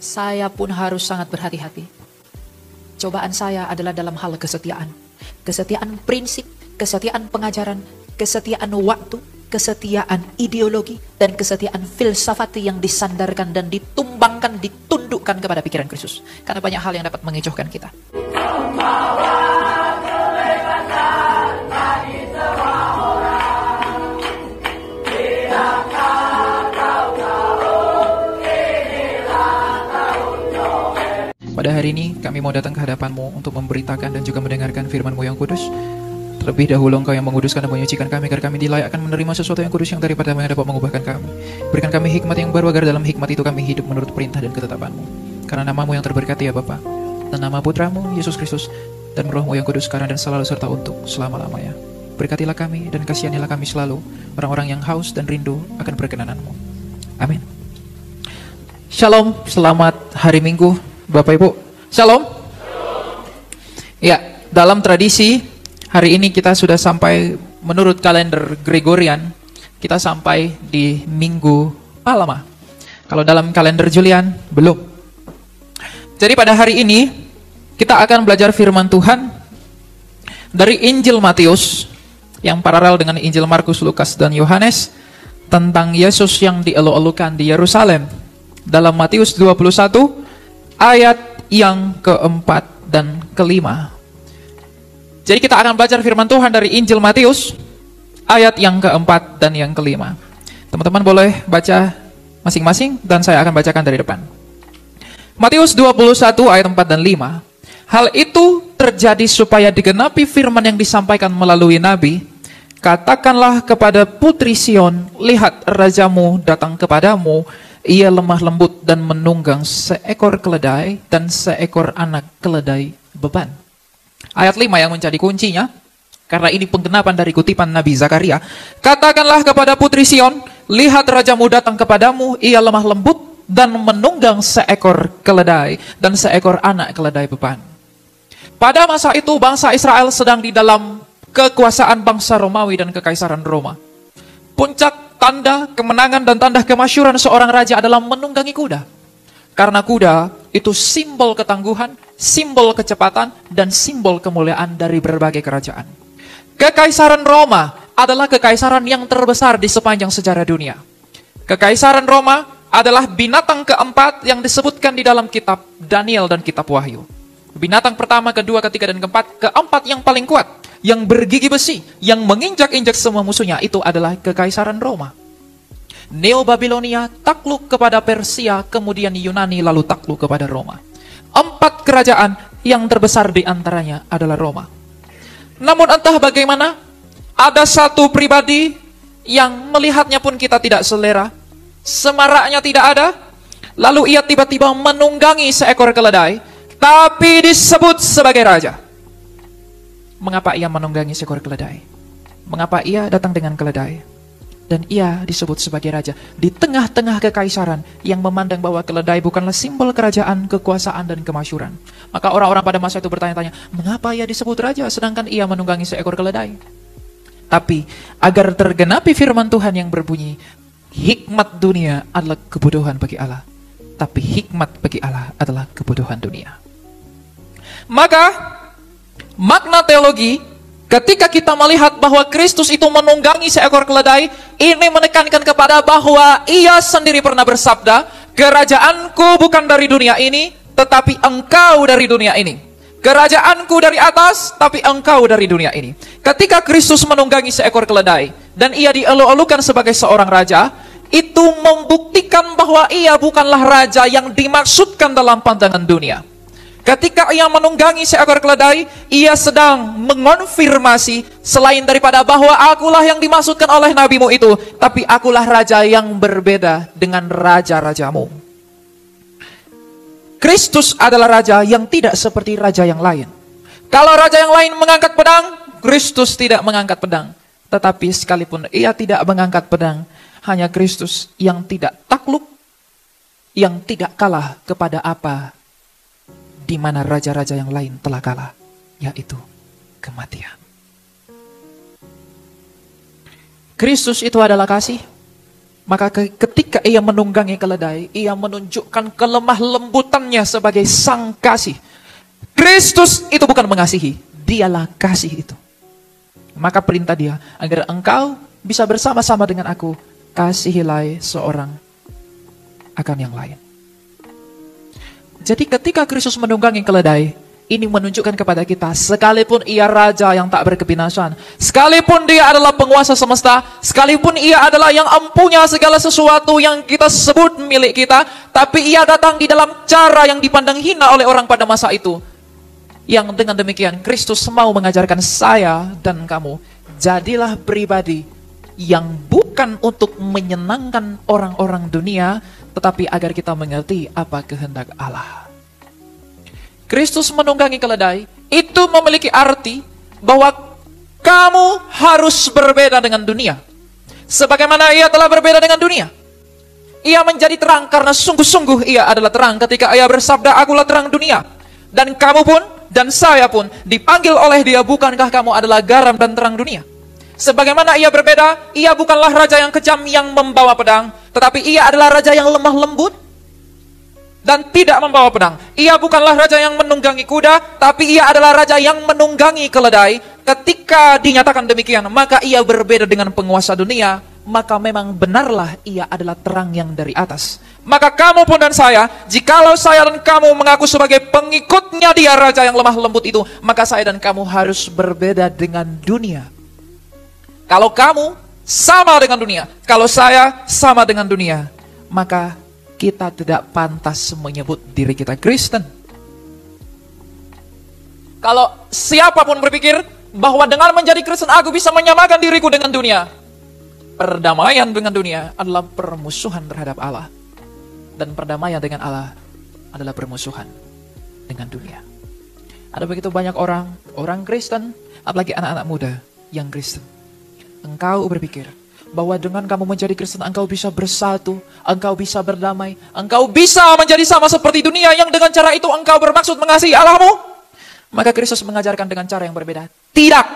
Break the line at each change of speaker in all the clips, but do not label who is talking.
saya pun harus sangat berhati-hati. Cobaan saya adalah dalam hal kesetiaan. Kesetiaan prinsip, kesetiaan pengajaran, kesetiaan waktu, kesetiaan ideologi, dan kesetiaan filsafat yang disandarkan dan ditumbangkan, ditundukkan kepada pikiran Kristus. Karena banyak hal yang dapat mengecohkan kita. Pada hari ini kami mau datang ke hadapan-Mu untuk memberitakan dan juga mendengarkan firman-Mu yang kudus. Terlebih dahulu Engkau yang menguduskan dan menyucikan kami, agar kami dilayakkan menerima sesuatu yang kudus yang daripada yang dapat mengubahkan kami. Berikan kami hikmat yang baru, agar dalam hikmat itu kami hidup menurut perintah dan ketetapan-Mu. Karena nama-Mu yang terberkati ya Bapa, dan nama Putra-Mu Yesus Kristus, dan Roh-Mu yang kudus sekarang dan selalu serta untuk selama-lamanya. Berkatilah kami dan kasihanilah kami selalu, orang-orang yang haus dan rindu akan perkenanan-Mu. Amin. Shalom, selamat hari Minggu Bapak Ibu. Shalom. Ya, dalam tradisi hari ini kita sudah sampai, menurut kalender Gregorian, kita sampai di Minggu Palma. Kalau dalam kalender Julian, belum. Jadi pada hari ini, kita akan belajar firman Tuhan dari Injil Matius, yang paralel dengan Injil Markus, Lukas, dan Yohanes, tentang Yesus yang dielu-elukan di Yerusalem. Dalam Matius 21, ayat yang keempat dan kelima. Jadi kita akan belajar firman Tuhan dari Injil Matius, ayat yang keempat dan yang kelima. Teman-teman boleh baca masing-masing, dan saya akan bacakan dari depan. Matius 21 ayat 4 dan 5. Hal itu terjadi supaya digenapi firman yang disampaikan melalui Nabi. Katakanlah kepada putri Sion, lihat rajamu datang kepadamu. Ia lemah lembut dan menunggang seekor keledai dan seekor anak keledai beban. Ayat 5 yang menjadi kuncinya, karena ini penggenapan dari kutipan Nabi Zakaria. Katakanlah kepada putri Sion, lihat rajamu datang kepadamu, ia lemah lembut dan menunggang seekor keledai dan seekor anak keledai beban. Pada masa itu bangsa Israel sedang di dalam kekuasaan bangsa Romawi dan kekaisaran Roma. Puncak tanda kemenangan dan tanda kemasyhuran seorang raja adalah menunggangi kuda. Karena kuda itu simbol ketangguhan, simbol kecepatan, dan simbol kemuliaan dari berbagai kerajaan. Kekaisaran Roma adalah kekaisaran yang terbesar di sepanjang sejarah dunia. Kekaisaran Roma adalah binatang keempat yang disebutkan di dalam kitab Daniel dan kitab Wahyu. Binatang pertama, kedua, ketiga, dan keempat yang paling kuat, yang bergigi besi, yang menginjak-injak semua musuhnya, itu adalah kekaisaran Roma. Neo Babilonia takluk kepada Persia, kemudian Yunani, lalu takluk kepada Roma. 4 kerajaan yang terbesar di antaranya adalah Roma. Namun entah bagaimana, ada satu pribadi yang melihatnya pun kita tidak selera, semaraknya tidak ada, lalu ia tiba-tiba menunggangi seekor keledai, tapi disebut sebagai raja. Mengapa ia menunggangi seekor keledai? Mengapa ia datang dengan keledai? Dan ia disebut sebagai raja di tengah-tengah kekaisaran yang memandang bahwa keledai bukanlah simbol kerajaan, kekuasaan, dan kemasyhuran. Maka orang-orang pada masa itu bertanya-tanya, mengapa ia disebut raja sedangkan ia menunggangi seekor keledai? Tapi agar tergenapi firman Tuhan yang berbunyi, hikmat dunia adalah kebodohan bagi Allah, tapi hikmat bagi Allah adalah kebodohan dunia. Maka makna teologi, ketika kita melihat bahwa Kristus itu menunggangi seekor keledai, ini menekankan kepada bahwa ia sendiri pernah bersabda, kerajaanku bukan dari dunia ini, tetapi engkau dari dunia ini. Kerajaanku dari atas, tapi engkau dari dunia ini. Ketika Kristus menunggangi seekor keledai, dan ia dielu-elukan sebagai seorang raja, itu membuktikan bahwa ia bukanlah raja yang dimaksudkan dalam pandangan dunia. Ketika ia menunggangi seekor keledai, ia sedang mengonfirmasi selain daripada bahwa akulah yang dimaksudkan oleh nabimu itu, tapi akulah raja yang berbeda dengan raja-rajamu. Kristus adalah raja yang tidak seperti raja yang lain. Kalau raja yang lain mengangkat pedang, Kristus tidak mengangkat pedang. Tetapi sekalipun ia tidak mengangkat pedang, hanya Kristus yang tidak takluk, yang tidak kalah kepada apa di mana raja-raja yang lain telah kalah, yaitu kematian. Kristus itu adalah kasih. Maka ketika ia menunggangi keledai, ia menunjukkan kelemah lembutannya sebagai sang kasih. Kristus itu bukan mengasihi, dialah kasih itu. Maka perintah dia, agar engkau bisa bersama-sama dengan aku, kasihilah seorang akan yang lain. Jadi ketika Kristus menunggangi keledai, ini menunjukkan kepada kita, sekalipun ia raja yang tak berkebinasan, sekalipun dia adalah penguasa semesta, sekalipun ia adalah yang empunya segala sesuatu yang kita sebut milik kita, tapi ia datang di dalam cara yang dipandang hina oleh orang pada masa itu. Yang dengan demikian Kristus mau mengajarkan saya dan kamu, jadilah pribadi yang bukan untuk menyenangkan orang-orang dunia, tetapi agar kita mengerti apa kehendak Allah. Kristus menunggangi keledai itu memiliki arti bahwa kamu harus berbeda dengan dunia. Sebagaimana ia telah berbeda dengan dunia. Ia menjadi terang karena sungguh-sungguh ia adalah terang ketika ia bersabda, akulah terang dunia. Dan kamu pun dan saya pun dipanggil oleh dia, bukankah kamu adalah garam dan terang dunia? Sebagaimana ia berbeda, ia bukanlah raja yang kejam yang membawa pedang, tetapi ia adalah raja yang lemah lembut dan tidak membawa pedang. Ia bukanlah raja yang menunggangi kuda, tapi ia adalah raja yang menunggangi keledai. Ketika dinyatakan demikian, maka ia berbeda dengan penguasa dunia, maka memang benarlah ia adalah terang yang dari atas. Maka kamu pun dan saya, jikalau saya dan kamu mengaku sebagai pengikutnya dia raja yang lemah lembut itu, maka saya dan kamu harus berbeda dengan dunia. Kalau kamu sama dengan dunia, kalau saya sama dengan dunia, maka kita tidak pantas menyebut diri kita Kristen. Kalau siapapun berpikir bahwa dengan menjadi Kristen aku bisa menyamakan diriku dengan dunia, perdamaian dengan dunia adalah permusuhan terhadap Allah. Dan perdamaian dengan Allah adalah permusuhan dengan dunia. Ada begitu banyak orang Kristen, apalagi anak-anak muda yang Kristen. Engkau berpikir bahwa dengan kamu menjadi Kristen, engkau bisa bersatu, engkau bisa berdamai, engkau bisa menjadi sama seperti dunia yang dengan cara itu engkau bermaksud mengasihi Allahmu. Maka Kristus mengajarkan dengan cara yang berbeda. Tidak.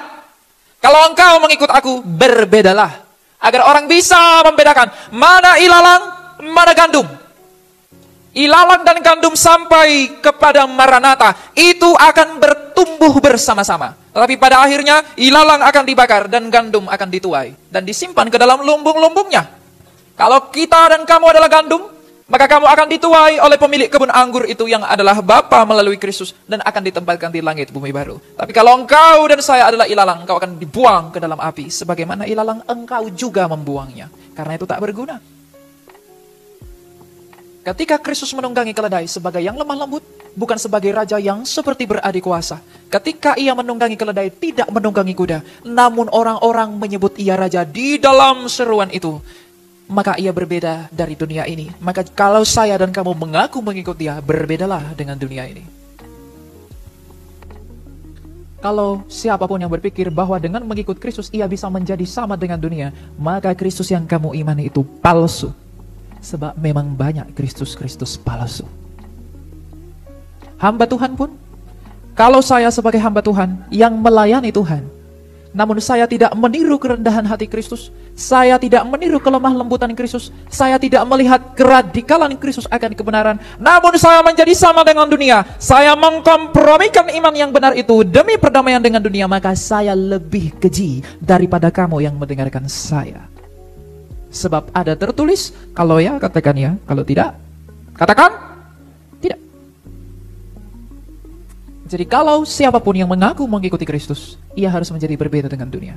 Kalau engkau mengikut aku, berbedalah. Agar orang bisa membedakan mana ilalang, mana gandum. Ilalang dan gandum sampai kepada Maranatha itu akan bertumbuh bersama-sama. Tetapi pada akhirnya ilalang akan dibakar dan gandum akan dituai dan disimpan ke dalam lumbung-lumbungnya. Kalau kita dan kamu adalah gandum, maka kamu akan dituai oleh pemilik kebun anggur itu yang adalah Bapa melalui Kristus dan akan ditempatkan di langit bumi baru. Tapi kalau engkau dan saya adalah ilalang, engkau akan dibuang ke dalam api sebagaimana ilalang engkau juga membuangnya. Karena itu tak berguna. Ketika Kristus menunggangi keledai sebagai yang lemah lembut, bukan sebagai raja yang seperti beradik kuasa. Ketika ia menunggangi keledai, tidak menunggangi kuda. Namun orang-orang menyebut ia raja di dalam seruan itu. Maka ia berbeda dari dunia ini. Maka kalau saya dan kamu mengaku mengikut dia, berbedalah dengan dunia ini. Kalau siapapun yang berpikir bahwa dengan mengikut Kristus ia bisa menjadi sama dengan dunia, maka Kristus yang kamu imani itu palsu. Sebab memang banyak Kristus-Kristus palsu. Hamba Tuhan pun, kalau saya sebagai hamba Tuhan yang melayani Tuhan, namun saya tidak meniru kerendahan hati Kristus, saya tidak meniru kelemah lembutan Kristus, saya tidak melihat keradikalan Kristus akan kebenaran, namun saya menjadi sama dengan dunia, saya mengkompromikan iman yang benar itu demi perdamaian dengan dunia, maka saya lebih keji daripada kamu yang mendengarkan saya. Sebab ada tertulis, kalau ya katakan ya, kalau tidak, katakan tidak. Jadi kalau siapapun yang mengaku mengikuti Kristus, ia harus menjadi berbeda dengan dunia.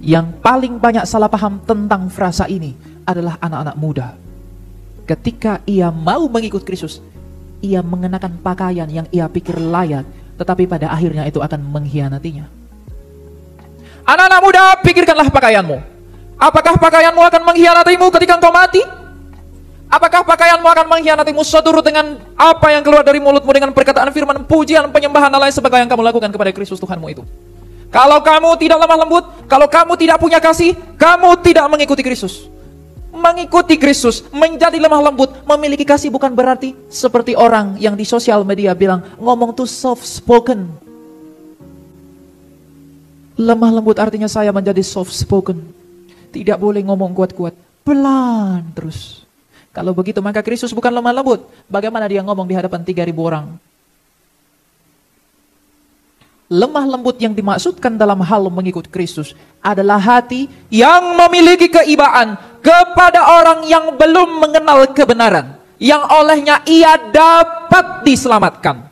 Yang paling banyak salah paham tentang frasa ini adalah anak-anak muda. Ketika ia mau mengikut Kristus, ia mengenakan pakaian yang ia pikir layak, tetapi pada akhirnya itu akan mengkhianatinya. Anak-anak muda, pikirkanlah pakaianmu. Apakah pakaianmu akan mengkhianatimu ketika engkau mati? Apakah pakaianmu akan mengkhianatimu seturut dengan apa yang keluar dari mulutmu dengan perkataan firman, pujian, penyembahan dan lain sebagainya yang kamu lakukan kepada Kristus Tuhanmu itu? Kalau kamu tidak lemah lembut, kalau kamu tidak punya kasih, kamu tidak mengikuti Kristus. Mengikuti Kristus, menjadi lemah lembut, memiliki kasih bukan berarti seperti orang yang di sosial media bilang, ngomong tuh soft spoken. Lemah lembut artinya saya menjadi soft spoken. Tidak boleh ngomong kuat-kuat. pelan terus. Kalau begitu maka Kristus bukan lemah lembut. Bagaimana dia ngomong di hadapan 3.000 orang? Lemah lembut yang dimaksudkan dalam hal mengikut Kristus adalah hati yang memiliki keibaan kepada orang yang belum mengenal kebenaran, yang olehnya ia dapat diselamatkan.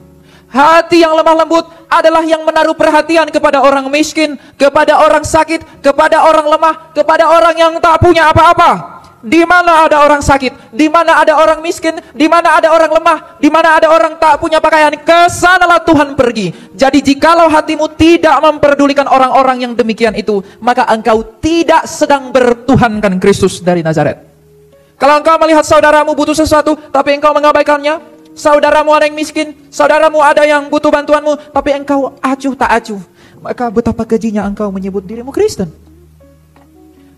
Hati yang lemah lembut adalah yang menaruh perhatian kepada orang miskin, kepada orang sakit, kepada orang lemah, kepada orang yang tak punya apa-apa. Di mana ada orang sakit, di mana ada orang miskin, di mana ada orang lemah, di mana ada orang tak punya pakaian, kesanalah Tuhan pergi. Jadi jikalau hatimu tidak memperdulikan orang-orang yang demikian itu, maka engkau tidak sedang bertuhankan Kristus dari Nazaret. Kalau engkau melihat saudaramu butuh sesuatu, tapi engkau mengabaikannya, saudaramu ada yang miskin, saudaramu ada yang butuh bantuanmu, tapi engkau acuh tak acuh, maka betapa kejinya engkau menyebut dirimu Kristen.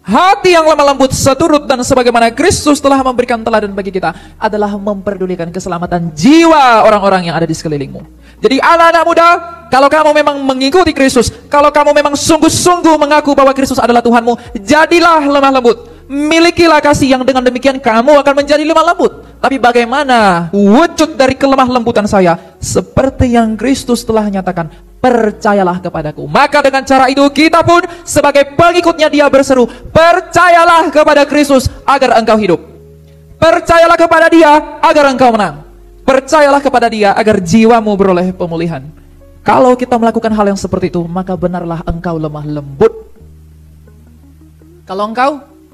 Hati yang lemah lembut seturut dan sebagaimana Kristus telah memberikan teladan bagi kita adalah memperdulikan keselamatan jiwa orang-orang yang ada di sekelilingmu. Jadi anak-anak muda, kalau kamu memang mengikuti Kristus, kalau kamu memang sungguh-sungguh mengaku bahwa Kristus adalah Tuhanmu, jadilah lemah lembut. Milikilah kasih yang dengan demikian kamu akan menjadi lemah lembut. Tapi bagaimana wujud dari kelemah lembutan saya? Seperti yang Kristus telah nyatakan, percayalah kepadaku. Maka dengan cara itu kita pun sebagai pengikutnya dia berseru, percayalah kepada Kristus agar engkau hidup. Percayalah kepada dia agar engkau menang. Percayalah kepada dia agar jiwamu beroleh pemulihan. Kalau kita melakukan hal yang seperti itu, maka benarlah engkau lemah lembut.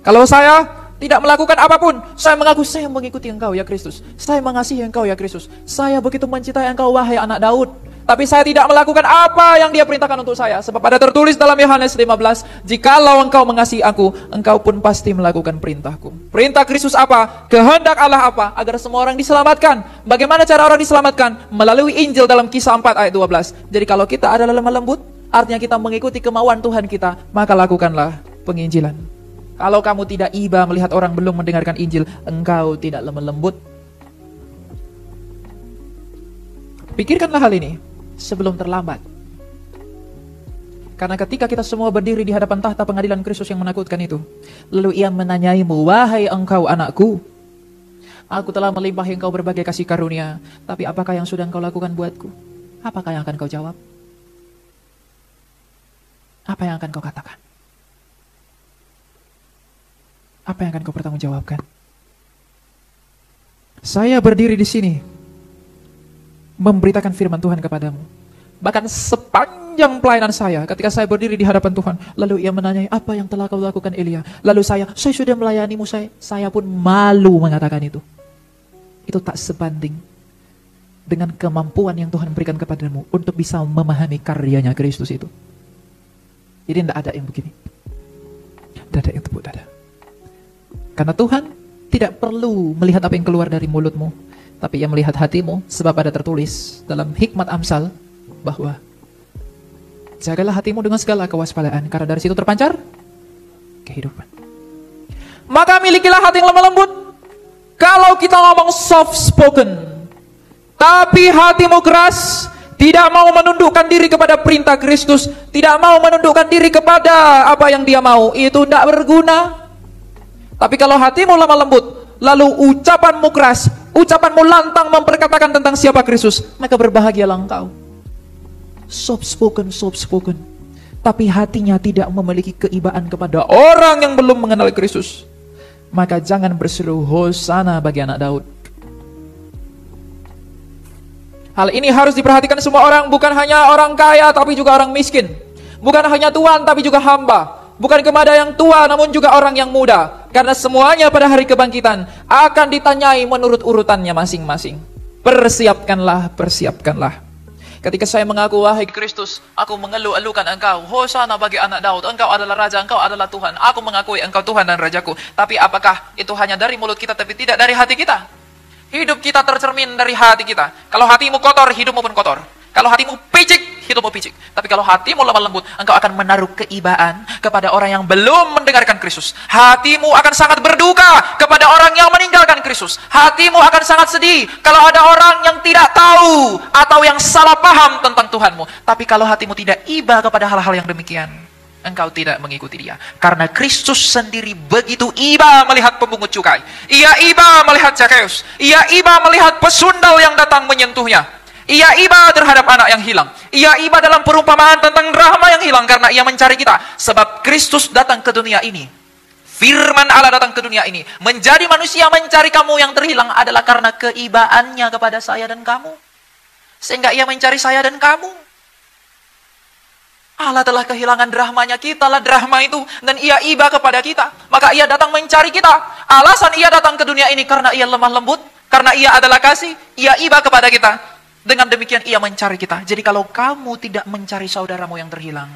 Kalau saya tidak melakukan apapun, saya mengaku saya mengikuti engkau ya Kristus, saya mengasihi engkau ya Kristus, saya begitu mencintai engkau wahai anak Daud, tapi saya tidak melakukan apa yang dia perintahkan untuk saya. Sebab ada tertulis dalam Yohanes 15, jikalau engkau mengasihi aku, engkau pun pasti melakukan perintahku. Perintah Kristus apa? Kehendak Allah apa? Agar semua orang diselamatkan. Bagaimana cara orang diselamatkan? Melalui Injil dalam Kisah 4 ayat 12. Jadi kalau kita adalah lemah lembut, artinya kita mengikuti kemauan Tuhan kita, maka lakukanlah penginjilan. Kalau kamu tidak iba melihat orang belum mendengarkan Injil, engkau tidak lemah lembut. Pikirkanlah hal ini sebelum terlambat. Karena ketika kita semua berdiri di hadapan tahta pengadilan Kristus yang menakutkan itu, lalu ia menanyaimu, wahai engkau anakku, aku telah melimpahi engkau berbagai kasih karunia, tapi apakah yang sudah engkau lakukan buatku? Apakah yang akan kau jawab? Apa yang akan kau katakan? Apa yang akan kau pertanggungjawabkan? Saya berdiri di sini memberitakan firman Tuhan kepadamu. Bahkan sepanjang pelayanan saya, ketika saya berdiri di hadapan Tuhan, lalu ia menanyai, apa yang telah kau lakukan Elia? Lalu saya sudah melayanimu, saya pun malu mengatakan itu. Itu tak sebanding dengan kemampuan yang Tuhan berikan kepadamu untuk bisa memahami karyanya Kristus itu. Jadi tidak ada yang begini. Tidak ada yang tepuk dada. Karena Tuhan tidak perlu melihat apa yang keluar dari mulutmu, tapi ia melihat hatimu, sebab ada tertulis dalam hikmat Amsal bahwa jagalah hatimu dengan segala kewaspadaan, karena dari situ terpancar kehidupan. Maka milikilah hati yang lemah lembut. Kalau kita ngomong soft spoken, tapi hatimu keras, tidak mau menundukkan diri kepada perintah Kristus, tidak mau menundukkan diri kepada apa yang dia mau, itu tidak berguna. Tapi kalau hatimu lemah lembut, lalu ucapanmu keras, ucapanmu lantang memperkatakan tentang siapa Kristus, maka berbahagialah engkau. Soft spoken, tapi hatinya tidak memiliki keibaan kepada orang yang belum mengenal Kristus, maka jangan berseru hosana bagi anak Daud. Hal ini harus diperhatikan semua orang, bukan hanya orang kaya tapi juga orang miskin, bukan hanya tuan tapi juga hamba, bukan kepada yang tua namun juga orang yang muda. Karena semuanya pada hari kebangkitan akan ditanyai menurut urutannya masing-masing. Persiapkanlah. Ketika saya mengaku, wahai Kristus, aku mengeluh-elukan engkau, hosana bagi anak Daud, engkau adalah Raja, engkau adalah Tuhan, aku mengakui engkau Tuhan dan Rajaku. Tapi apakah itu hanya dari mulut kita tapi tidak dari hati kita? Hidup kita tercermin dari hati kita. Kalau hatimu kotor, hidupmu pun kotor. Kalau hatimu picik, hidupmu picik. Tapi kalau hatimu lemah lembut, engkau akan menaruh keibaan kepada orang yang belum mendengarkan Kristus. Hatimu akan sangat berduka kepada orang yang meninggalkan Kristus. Hatimu akan sangat sedih kalau ada orang yang tidak tahu atau yang salah paham tentang Tuhanmu. Tapi kalau hatimu tidak iba kepada hal-hal yang demikian, engkau tidak mengikuti dia. Karena Kristus sendiri begitu iba melihat pemungut cukai. Ia iba melihat Zakheus. Ia iba melihat pesundal yang datang menyentuhnya. Ia iba terhadap anak yang hilang. Ia iba dalam perumpamaan tentang drahma yang hilang karena ia mencari kita. Sebab Kristus datang ke dunia ini. Firman Allah datang ke dunia ini. Menjadi manusia mencari kamu yang terhilang adalah karena keibaannya kepada saya dan kamu. Sehingga ia mencari saya dan kamu. Allah telah kehilangan drahmanya, kitalah drahma itu. Dan ia iba kepada kita. Maka ia datang mencari kita. Alasan ia datang ke dunia ini karena ia lemah lembut. Karena ia adalah kasih. Ia iba kepada kita. Dengan demikian ia mencari kita. Jadi kalau kamu tidak mencari saudaramu yang terhilang,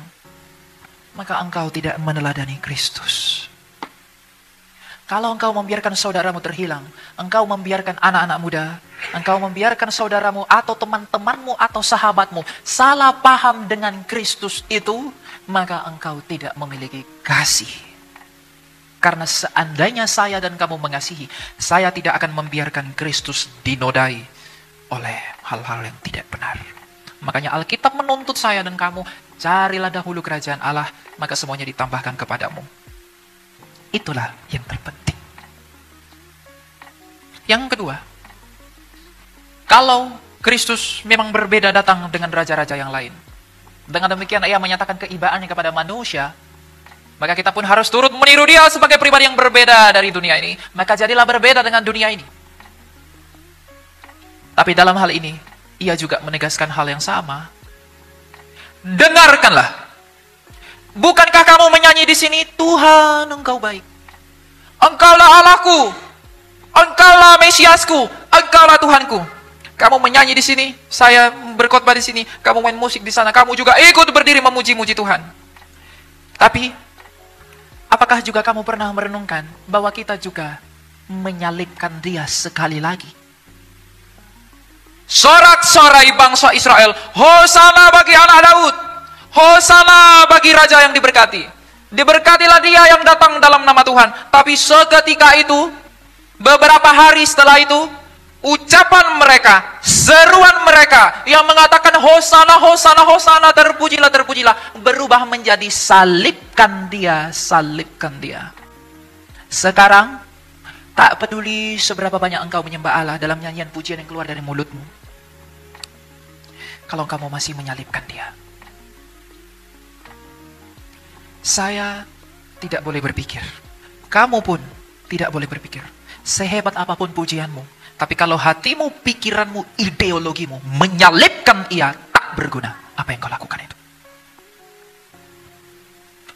maka engkau tidak meneladani Kristus. Kalau engkau membiarkan saudaramu terhilang, engkau membiarkan anak-anak muda, engkau membiarkan saudaramu atau teman-temanmu atau sahabatmu salah paham dengan Kristus itu, maka engkau tidak memiliki kasih. Karena seandainya saya dan kamu mengasihi, saya tidak akan membiarkan Kristus dinodai oleh hal-hal yang tidak benar. Makanya Alkitab menuntut saya dan kamu, carilah dahulu kerajaan Allah, maka semuanya ditambahkan kepadamu. Itulah yang terpenting. Yang kedua, kalau Kristus memang berbeda datang dengan raja-raja yang lain, dengan demikian ia menyatakan keibaannya kepada manusia, maka kita pun harus turut meniru dia sebagai pribadi yang berbeda dari dunia ini. Maka jadilah berbeda dengan dunia ini. Tapi dalam hal ini, ia juga menegaskan hal yang sama. Dengarkanlah. Bukankah kamu menyanyi di sini, Tuhan engkau baik. Engkaulah Allahku. Engkaulah Mesiasku. Engkaulah Tuhanku. Kamu menyanyi di sini, saya berkhotbah di sini, kamu main musik di sana, kamu juga ikut berdiri memuji-muji Tuhan. Tapi, apakah juga kamu pernah merenungkan bahwa kita juga menyalibkan dia sekali lagi? Sorak-sorai bangsa Israel, Hosana bagi anak Daud. Hosana bagi raja yang diberkati. Diberkatilah dia yang datang dalam nama Tuhan. Tapi seketika itu, beberapa hari setelah itu, ucapan mereka, seruan mereka yang mengatakan Hosana, Hosana, Hosana, terpujilah, terpujilah, berubah menjadi salibkan dia, salibkan dia. Sekarang, tak peduli seberapa banyak engkau menyembah Allah dalam nyanyian pujian yang keluar dari mulutmu, kalau kamu masih menyalibkan dia. Saya tidak boleh berpikir. Kamu pun tidak boleh berpikir. Sehebat apapun pujianmu. Tapi kalau hatimu, pikiranmu, ideologimu menyalibkan ia, tak berguna. Apa yang kau lakukan itu?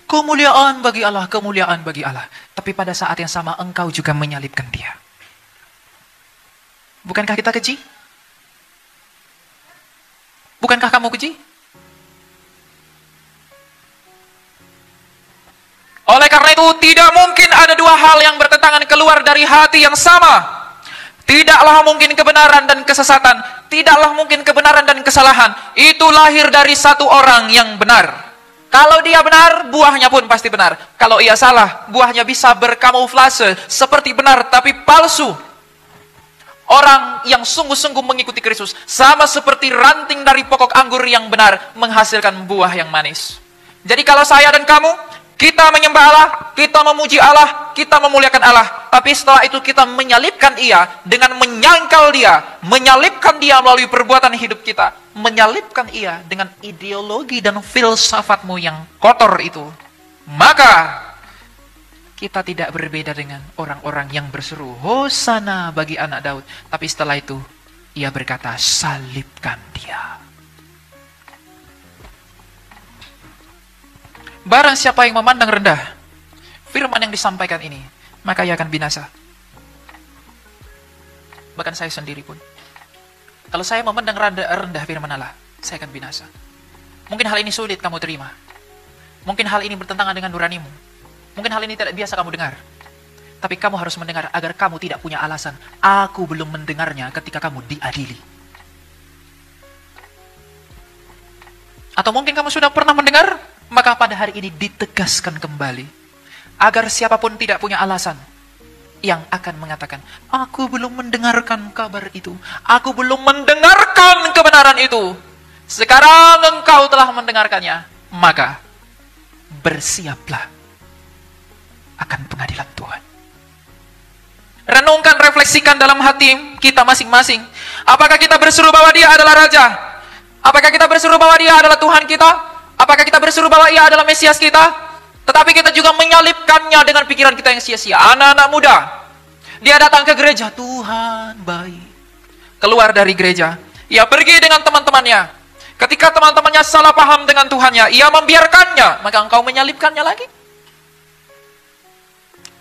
Kemuliaan bagi Allah, kemuliaan bagi Allah. Tapi pada saat yang sama engkau juga menyalibkan dia. Bukankah kita keji? Bukankah kamu keji? Oleh karena itu, tidak mungkin ada dua hal yang bertentangan keluar dari hati yang sama. Tidaklah mungkin kebenaran dan kesesatan. Tidaklah mungkin kebenaran dan kesalahan. Itu lahir dari satu orang yang benar. Kalau dia benar, buahnya pun pasti benar. Kalau ia salah, buahnya bisa berkamuflase seperti benar tapi palsu. Orang yang sungguh-sungguh mengikuti Kristus sama seperti ranting dari pokok anggur yang benar menghasilkan buah yang manis. Jadi kalau saya dan kamu, kita menyembah Allah, kita memuji Allah, kita memuliakan Allah. Tapi setelah itu kita menyalibkan ia dengan menyangkal dia. Menyalibkan dia melalui perbuatan hidup kita. Menyalibkan ia dengan ideologi dan filsafatmu yang kotor itu. Maka kita tidak berbeda dengan orang-orang yang berseru Hosana bagi anak Daud. Tapi setelah itu ia berkata salibkan dia. Barang siapa yang memandang rendah firman yang disampaikan ini, maka ia akan binasa. Bahkan saya sendiri pun. Kalau saya memandang rendah firman Allah, saya akan binasa. Mungkin hal ini sulit kamu terima. Mungkin hal ini bertentangan dengan nuranimu. Mungkin hal ini tidak biasa kamu dengar. Tapi kamu harus mendengar agar kamu tidak punya alasan. Aku belum mendengarnya ketika kamu diadili. Atau mungkin kamu sudah pernah mendengar, maka pada hari ini ditegaskan kembali. Agar siapapun tidak punya alasan yang akan mengatakan, aku belum mendengarkan kabar itu. Aku belum mendengarkan kebenaran itu. Sekarang engkau telah mendengarkannya. Maka, bersiaplah akan pengadilan Tuhan. Renungkan, refleksikan dalam hati kita masing-masing. Apakah kita berseru bahwa Dia adalah Raja? Apakah kita berseru bahwa Dia adalah Tuhan kita? Apakah kita berseru bahwa Ia adalah Mesias kita? Tetapi kita juga menyalipkannya dengan pikiran kita yang sia-sia. Anak-anak muda, dia datang ke gereja, Tuhan baik. Keluar dari gereja, ia pergi dengan teman-temannya. Ketika teman-temannya salah paham dengan Tuhannya, ia membiarkannya, maka engkau menyalipkannya lagi.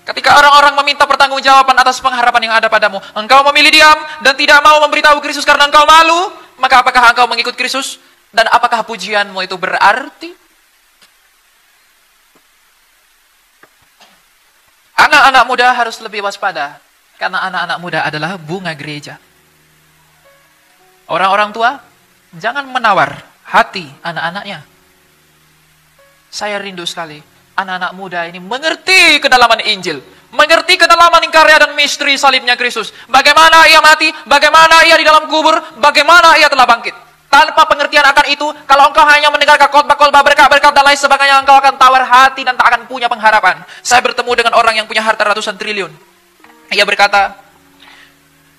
Ketika orang-orang meminta pertanggungjawaban atas pengharapan yang ada padamu, engkau memilih diam dan tidak mau memberitahu Kristus karena engkau malu, maka apakah engkau mengikut Kristus? Dan apakah pujianmu itu berarti? Anak-anak muda harus lebih waspada, karena anak-anak muda adalah bunga gereja. Orang-orang tua, jangan menawar hati anak-anaknya. Saya rindu sekali anak-anak muda ini mengerti kedalaman Injil, mengerti kedalaman karya dan misteri salibnya Kristus. Bagaimana Ia mati, bagaimana Ia di dalam kubur, bagaimana Ia telah bangkit. Tanpa pengertian akan itu, kalau engkau hanya mendengarkan khotbah-khotbah berkat-berkat dan lain sebagainya, engkau akan tawar hati dan tak akan punya pengharapan. Saya bertemu dengan orang yang punya harta ratusan triliun. Ia berkata,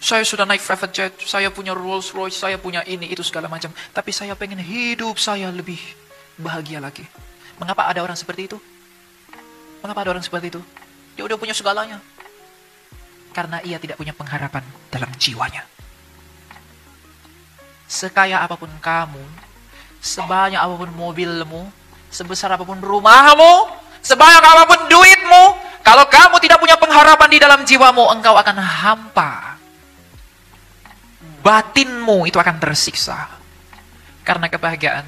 saya sudah naik private jet, saya punya Rolls Royce, saya punya ini, itu segala macam. Tapi saya pengen hidup saya lebih bahagia lagi. Mengapa ada orang seperti itu? Mengapa ada orang seperti itu? Dia udah punya segalanya. Karena ia tidak punya pengharapan dalam jiwanya. Sekaya apapun kamu, sebanyak apapun mobilmu, sebesar apapun rumahmu, sebanyak apapun duitmu, kalau kamu tidak punya pengharapan di dalam jiwamu, engkau akan hampa. Batinmu itu akan tersiksa. Karena kebahagiaan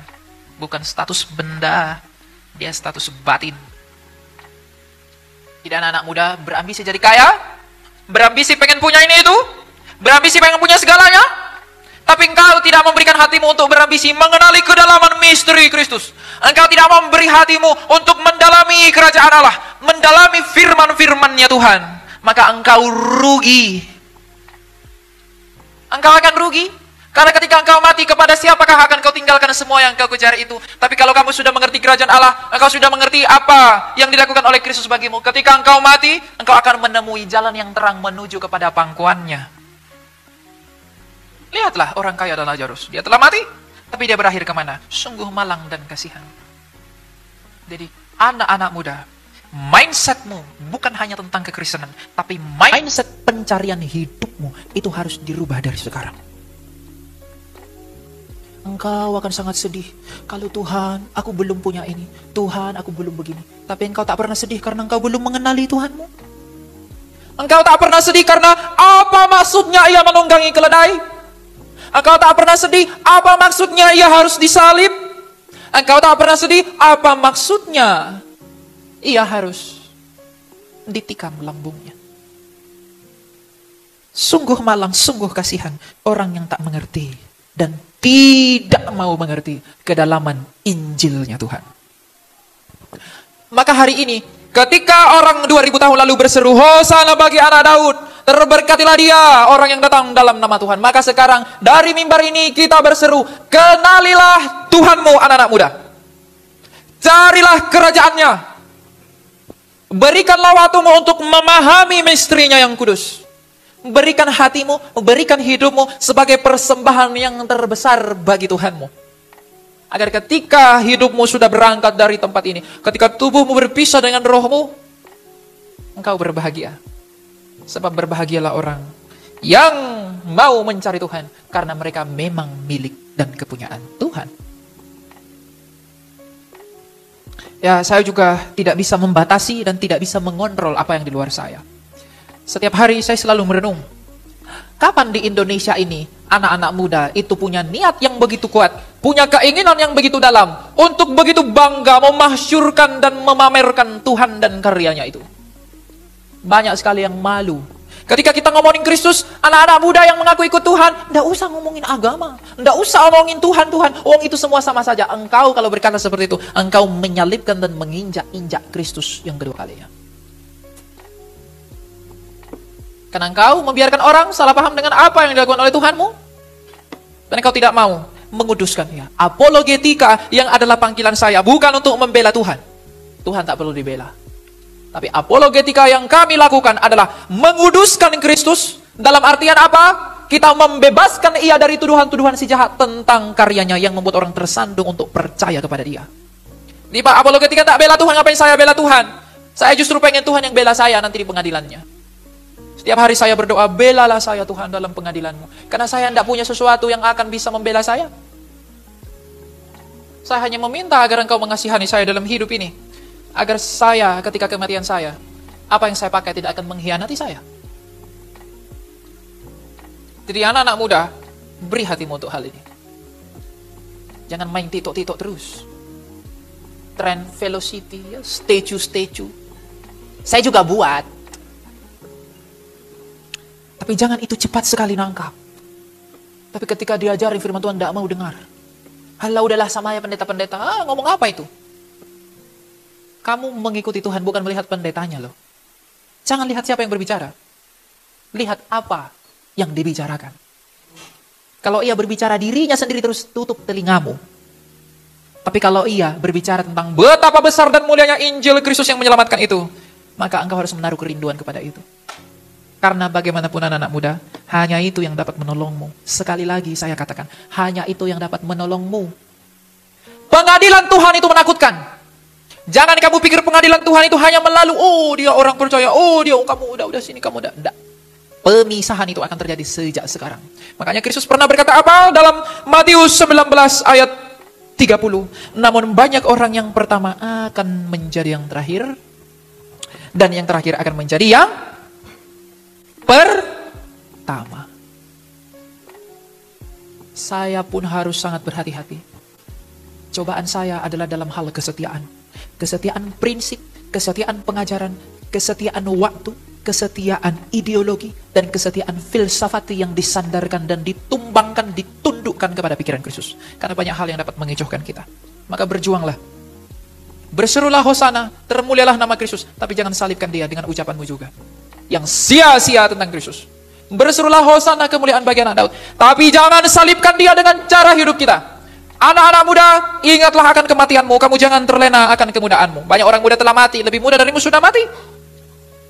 bukan status benda, dia status batin. Tidak anak-anak muda berambisi jadi kaya, berambisi pengen punya ini itu, berambisi pengen punya segalanya, tapi engkau tidak memberikan hatimu untuk berambisi mengenali kedalaman misteri Kristus. Engkau tidak memberi hatimu untuk mendalami kerajaan Allah, mendalami firman-firman-Nya Tuhan, maka engkau rugi. Engkau akan rugi. Karena ketika engkau mati, kepada siapakah akan kau tinggalkan semua yang kau kejar itu? Tapi kalau kamu sudah mengerti kerajaan Allah, engkau sudah mengerti apa yang dilakukan oleh Kristus bagimu. Ketika engkau mati, engkau akan menemui jalan yang terang menuju kepada pangkuannya. Lihatlah orang kaya adalah Lazarus. Dia telah mati, tapi dia berakhir kemana? Sungguh malang dan kasihan. Jadi anak-anak muda, mindsetmu bukan hanya tentang kekristenan, tapi mindset pencarian hidupmu itu harus dirubah dari sekarang. Engkau akan sangat sedih kalau Tuhan, aku belum punya ini. Tuhan, aku belum begini. Tapi engkau tak pernah sedih karena engkau belum mengenali Tuhanmu. Engkau tak pernah sedih karena apa maksudnya Ia menunggangi keledai. Engkau tak pernah sedih apa maksudnya Ia harus disalib. Engkau tak pernah sedih apa maksudnya Ia harus ditikam lambungnya. Sungguh malang, sungguh kasihan orang yang tak mengerti dan tidak mau mengerti kedalaman Injilnya Tuhan. Maka hari ini, ketika orang 2000 tahun lalu berseru, Hosana bagi anak Daud, terberkatilah dia, orang yang datang dalam nama Tuhan. Maka sekarang, dari mimbar ini kita berseru, kenalilah Tuhanmu anak-anak muda. Carilah kerajaannya. Berikanlah waktumu untuk memahami misterinya yang kudus. Berikan hatimu, berikan hidupmu sebagai persembahan yang terbesar bagi Tuhanmu. Agar ketika hidupmu sudah berangkat dari tempat ini, ketika tubuhmu berpisah dengan rohmu, engkau berbahagia. Sebab berbahagialah orang yang mau mencari Tuhan, karena mereka memang milik dan kepunyaan Tuhan. Ya, saya juga tidak bisa membatasi dan tidak bisa mengontrol apa yang di luar saya. Setiap hari saya selalu merenung, kapan di Indonesia ini anak-anak muda itu punya niat yang begitu kuat, punya keinginan yang begitu dalam, untuk begitu bangga memahsyurkan dan memamerkan Tuhan dan karyanya itu. Banyak sekali yang malu. Ketika kita ngomongin Kristus, anak-anak muda yang mengaku ikut Tuhan, nggak usah ngomongin agama, nggak usah ngomongin Tuhan, itu semua sama saja. Engkau kalau berkata seperti itu, engkau menyalibkan dan menginjak-injak Kristus yang kedua kalinya. Karena engkau membiarkan orang salah paham dengan apa yang dilakukan oleh Tuhanmu. Dan engkau tidak mau menguduskannya. Apologetika yang adalah panggilan saya bukan untuk membela Tuhan. Tuhan tak perlu dibela. Tapi apologetika yang kami lakukan adalah menguduskan Kristus. Dalam artian apa? Kita membebaskan ia dari tuduhan-tuduhan si jahat tentang karyanya yang membuat orang tersandung untuk percaya kepada dia. Di Pak, apologetika tak bela Tuhan, ngapain saya bela Tuhan? Saya justru pengen Tuhan yang bela saya nanti di pengadilannya. Setiap hari saya berdoa, belalah saya Tuhan dalam pengadilanmu. Karena saya tidak punya sesuatu yang akan bisa membela saya. Saya hanya meminta agar engkau mengasihani saya dalam hidup ini. Agar saya ketika kematian saya, apa yang saya pakai tidak akan mengkhianati saya. Jadi anak-anak muda, beri hatimu untuk hal ini. Jangan main titok-titok terus. Trend velocity, ya, statue. Saya juga buat. Tapi jangan itu cepat sekali nangkap. Tapi ketika diajari firman Tuhan tidak mau dengar. Halah udahlah sama ya pendeta-pendeta. Ngomong apa itu? Kamu mengikuti Tuhan bukan melihat pendetanya loh. Jangan lihat siapa yang berbicara. Lihat apa yang dibicarakan. Kalau ia berbicara dirinya sendiri terus tutup telingamu. Tapi kalau ia berbicara tentang betapa besar dan mulianya Injil Kristus yang menyelamatkan itu, maka engkau harus menaruh kerinduan kepada itu. Karena bagaimanapun anak-anak muda, hanya itu yang dapat menolongmu. Sekali lagi saya katakan, hanya itu yang dapat menolongmu. Pengadilan Tuhan itu menakutkan. Jangan kamu pikir pengadilan Tuhan itu hanya melalui, dia orang percaya, dia kamu udah sini, kamu udah. Enggak. Pemisahan itu akan terjadi sejak sekarang. Makanya Kristus pernah berkata apa dalam Matius 19 ayat 30. Namun banyak orang yang pertama akan menjadi yang terakhir. Dan yang terakhir akan menjadi yang pertama. Saya pun harus sangat berhati-hati. Cobaan saya adalah dalam hal kesetiaan. Kesetiaan prinsip, kesetiaan pengajaran, kesetiaan waktu, kesetiaan ideologi, dan kesetiaan filsafati yang disandarkan dan ditumbangkan, ditundukkan kepada pikiran Kristus. Karena banyak hal yang dapat mengecohkan kita. Maka berjuanglah. Berserulah hosana, termulialah nama Kristus. Tapi jangan salibkan dia dengan ucapanmu juga. Yang sia-sia tentang Kristus. Berserulah hosana kemuliaan bagi anak Daud. Tapi jangan salibkan dia dengan cara hidup kita. Anak-anak muda, ingatlah akan kematianmu. Kamu jangan terlena akan kemudaanmu. Banyak orang muda telah mati, lebih muda darimu sudah mati.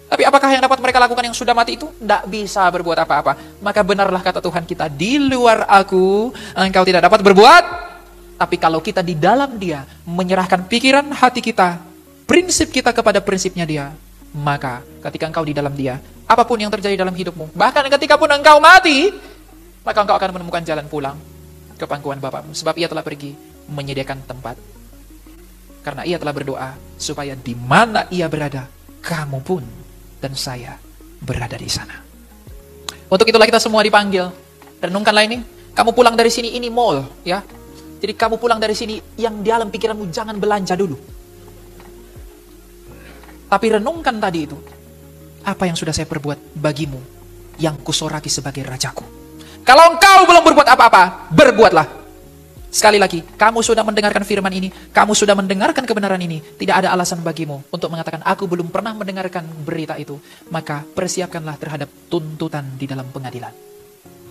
Tapi apakah yang dapat mereka lakukan yang sudah mati itu? Tidak bisa berbuat apa-apa. Maka benarlah kata Tuhan kita, di luar aku, engkau tidak dapat berbuat. Tapi kalau kita di dalam dia, menyerahkan pikiran hati kita, prinsip kita kepada prinsipnya dia, maka ketika engkau di dalam dia, apapun yang terjadi dalam hidupmu, bahkan ketika pun engkau mati, maka engkau akan menemukan jalan pulang ke pangkuan Bapamu. Sebab ia telah pergi menyediakan tempat. Karena ia telah berdoa, supaya di mana ia berada, kamu pun dan saya berada di sana. Untuk itulah kita semua dipanggil. Renungkanlah ini. Kamu pulang dari sini, ini mall, ya. Jadi kamu pulang dari sini, yang di dalam pikiranmu jangan belanja dulu. Tapi renungkan tadi itu. Apa yang sudah saya perbuat bagimu, yang kusoraki sebagai rajaku. Kalau engkau belum berbuat apa-apa, berbuatlah. Sekali lagi, kamu sudah mendengarkan firman ini, kamu sudah mendengarkan kebenaran ini, tidak ada alasan bagimu untuk mengatakan, aku belum pernah mendengarkan berita itu. Maka persiapkanlah terhadap tuntutan di dalam pengadilan.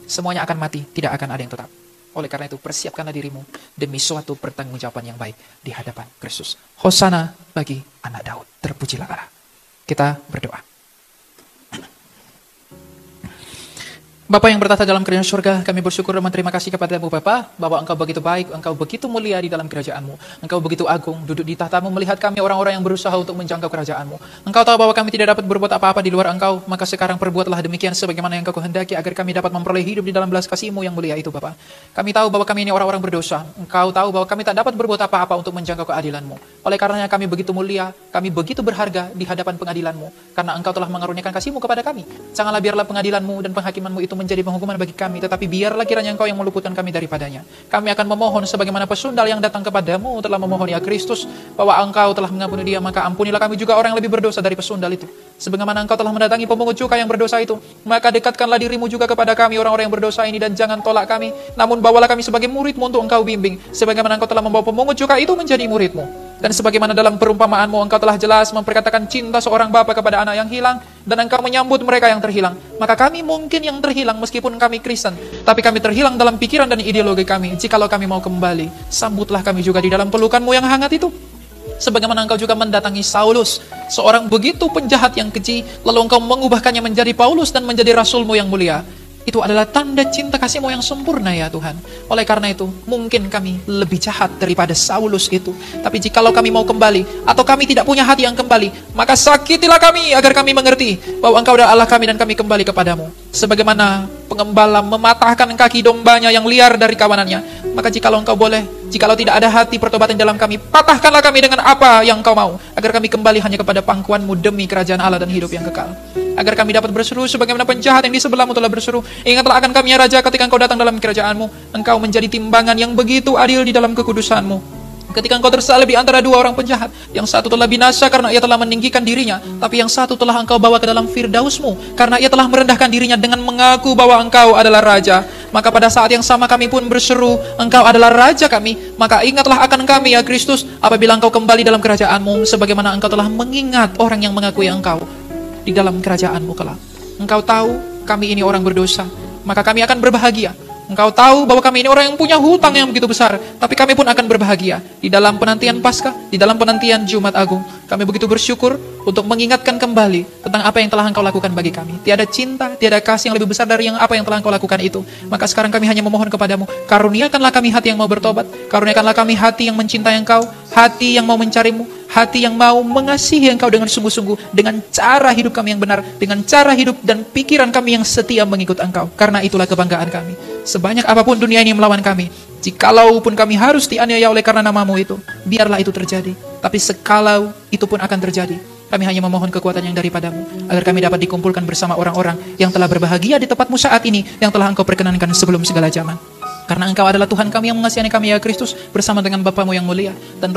Semuanya akan mati, tidak akan ada yang tetap. Oleh karena itu, persiapkanlah dirimu demi suatu pertanggungjawaban yang baik di hadapan Kristus. Hosana bagi anak Daud. Terpujilah Allah. Kita berdoa. Bapa yang bertata dalam kerajaan surga, kami bersyukur dan terima kasih kepada-Mu Bapa, bahwa Engkau begitu baik, Engkau begitu mulia di dalam kerajaan-Mu. Engkau begitu agung, duduk di tahta-Mu, melihat kami orang-orang yang berusaha untuk menjangkau kerajaan-Mu. Engkau tahu bahwa kami tidak dapat berbuat apa-apa di luar Engkau, maka sekarang perbuatlah demikian sebagaimana yang Engkau kehendaki, agar kami dapat memperoleh hidup di dalam belas kasih-Mu yang mulia itu Bapa. Kami tahu bahwa kami ini orang-orang berdosa. Engkau tahu bahwa kami tak dapat berbuat apa-apa untuk menjangkau keadilan-Mu. Oleh karenanya kami begitu mulia, kami begitu berharga di hadapan pengadilan-Mu, karena Engkau telah mengaruniakan kasih-Mu kepada kami. Janganlah biarlah pengadilan-Mu dan penghakiman-Mu itu menjadi penghukuman bagi kami, tetapi biarlah kiranya Engkau yang meluputkan kami daripadanya. Kami akan memohon sebagaimana pesundal yang datang kepadamu telah memohon ya Kristus, bahwa Engkau telah mengampuni dia, maka ampunilah kami juga orang yang lebih berdosa dari pesundal itu. Sebagaimana Engkau telah mendatangi pemungut cukai yang berdosa itu, maka dekatkanlah dirimu juga kepada kami orang-orang yang berdosa ini, dan jangan tolak kami, namun bawalah kami sebagai murid-Mu untuk Engkau bimbing, sebagaimana Engkau telah membawa pemungut cukai itu menjadi murid-Mu. Dan sebagaimana dalam perumpamaan-Mu Engkau telah jelas memperkatakan cinta seorang bapa kepada anak yang hilang, dan Engkau menyambut mereka yang terhilang. Maka kami mungkin yang terhilang meskipun kami Kristen, tapi kami terhilang dalam pikiran dan ideologi kami. Jikalau kami mau kembali, sambutlah kami juga di dalam pelukan-Mu yang hangat itu. sebagaimana Engkau juga mendatangi Saulus, seorang begitu penjahat yang keji, lalu Engkau mengubahkannya menjadi Paulus dan menjadi Rasul-Mu yang mulia. Itu adalah tanda cinta kasih-Mu yang sempurna ya Tuhan. Oleh karena itu, mungkin kami lebih jahat daripada Saulus itu. Tapi jikalau kami mau kembali, atau kami tidak punya hati yang kembali, maka sakitilah kami agar kami mengerti bahwa Engkau adalah Allah kami dan kami kembali kepadamu. Sebagaimana pengembala mematahkan kaki dombanya yang liar dari kawanannya, maka jikalau Engkau boleh, jikalau tidak ada hati pertobatan dalam kami, patahkanlah kami dengan apa yang Engkau mau, agar kami kembali hanya kepada pangkuan-Mu demi kerajaan Allah dan hidup yang kekal. Agar kami dapat berseru sebagaimana penjahat yang di sebelahmu telah berseru, ingatlah akan kami ya Raja ketika Engkau datang dalam kerajaan-Mu. Engkau menjadi timbangan yang begitu adil di dalam kekudusan-Mu. Ketika Engkau tersalib di antara dua orang penjahat, yang satu telah binasa karena ia telah meninggikan dirinya, tapi yang satu telah Engkau bawa ke dalam firdaus-Mu karena ia telah merendahkan dirinya dengan mengaku bahwa Engkau adalah Raja. Maka pada saat yang sama kami pun berseru, Engkau adalah Raja kami. Maka ingatlah akan kami ya Kristus, apabila Engkau kembali dalam kerajaan-Mu, sebagaimana Engkau telah mengingat orang yang mengakui Engkau di dalam kerajaan-Mu kelak. Engkau tahu kami ini orang berdosa, maka kami akan berbahagia. Engkau tahu bahwa kami ini orang yang punya hutang yang begitu besar, tapi kami pun akan berbahagia. Di dalam penantian Paskah, di dalam penantian Jumat Agung, kami begitu bersyukur untuk mengingatkan kembali tentang apa yang telah Engkau lakukan bagi kami. Tiada cinta, tiada kasih yang lebih besar dari yang apa yang telah Engkau lakukan itu. Maka sekarang kami hanya memohon kepadamu, karuniakanlah kami hati yang mau bertobat, karuniakanlah kami hati yang mencintai Engkau, hati yang mau mencarimu, hati yang mau mengasihi Engkau dengan sungguh-sungguh, dengan cara hidup kami yang benar, dengan cara hidup dan pikiran kami yang setia mengikut Engkau. Karena itulah kebanggaan kami. Sebanyak apapun dunia ini melawan kami, jikalau pun kami harus dianiaya oleh karena nama-Mu itu, biarlah itu terjadi. Tapi sekalau itu pun akan terjadi, kami hanya memohon kekuatan yang daripada-Mu, agar kami dapat dikumpulkan bersama orang-orang yang telah berbahagia di tempat-Mu saat ini, yang telah Engkau perkenankan sebelum segala zaman. Karena Engkau adalah Tuhan kami yang mengasihani kami ya Kristus, bersama dengan Bapa-Mu yang mulia dan